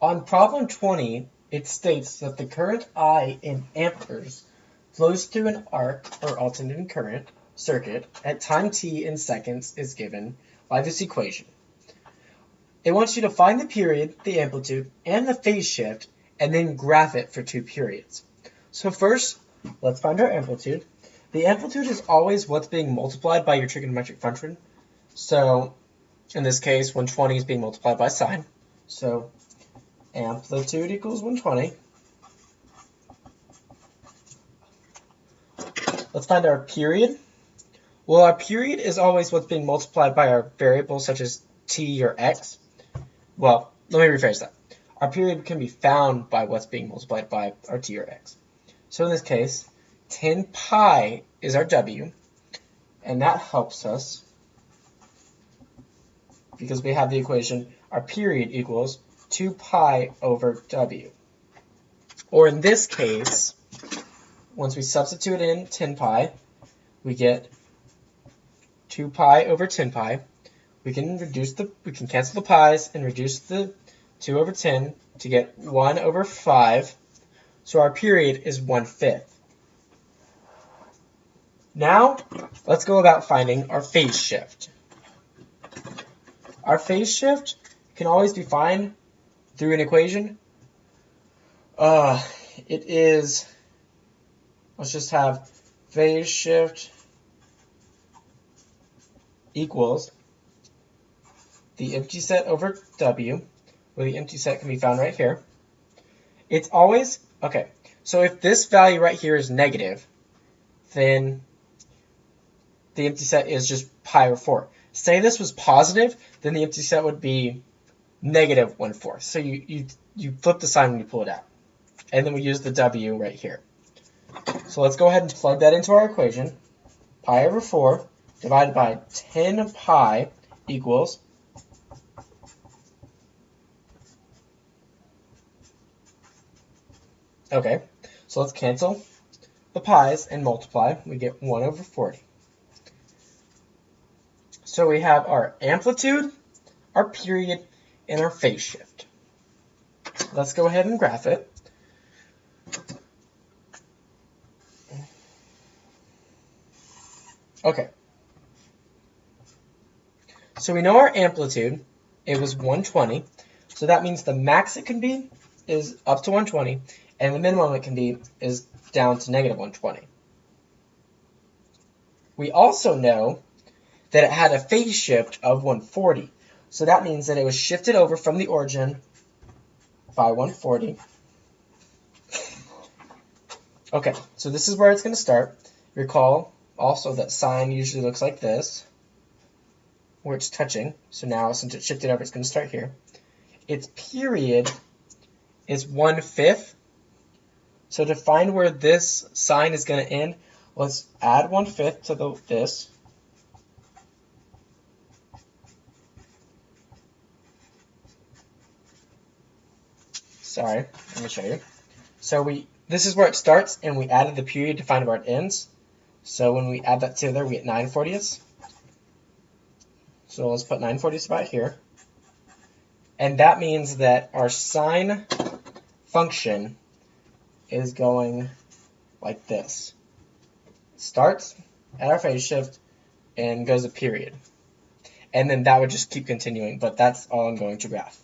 On problem 20, it states that the current I in amperes flows through an arc or alternating current circuit at time t in seconds is given by this equation. It wants you to find the period, the amplitude, and the phase shift, and then graph it for 2 periods. So first, let's find our amplitude. The amplitude is always what's being multiplied by your trigonometric function. So in this case, 120 is being multiplied by sine. So amplitude equals 120. Let's find our period. Well, our period is always what's being multiplied by our variables such as t or x. Well, let me rephrase that. Our period can be found by what's being multiplied by our t or x. So in this case, 10 pi is our w, and that helps us because we have the equation our period equals 2 pi over w. Or in this case, once we substitute in 10 pi, we get 2 pi over 10 pi. We can cancel the pi's and reduce the 2 over 10 to get 1 over 5. So our period is 1/5. Now, let's go about finding our phase shift. Our phase shift can always be found through an equation. It is, let's just have phase shift equals the empty set over w, where the empty set can be found right here. It's always, okay, so if this value right here is negative, then the empty set is just pi over 4. Say this was positive, then the empty set would be negative 1/4. So you flip the sign when you pull it out. And then we use the w right here. So let's go ahead and plug that into our equation. Pi over 4 divided by 10 pi equals okay, so let's cancel the pi's and multiply. We get 1 over 40. So we have our amplitude, our period, and our phase shift. Let's go ahead and graph it. Okay. So we know our amplitude, it was 120. So that means the max it can be is up to 120, and the minimum it can be is down to negative 120. We also know that it had a phase shift of 140. So that means that it was shifted over from the origin by 140. Okay, so this is where it's going to start. Recall also that sine usually looks like this, where it's touching. So now since it's shifted over, it's going to start here. Its period is 1/5. So to find where this sine is going to end, let's add 1/5 to this. Sorry, let me show you. So this is where it starts, and we added the period to find where it ends. So when we add that together, we get 9/40. So let's put 9/40 about here. And that means that our sine function is going like this. It starts at our phase shift and goes a period. And then that would just keep continuing, but that's all I'm going to graph.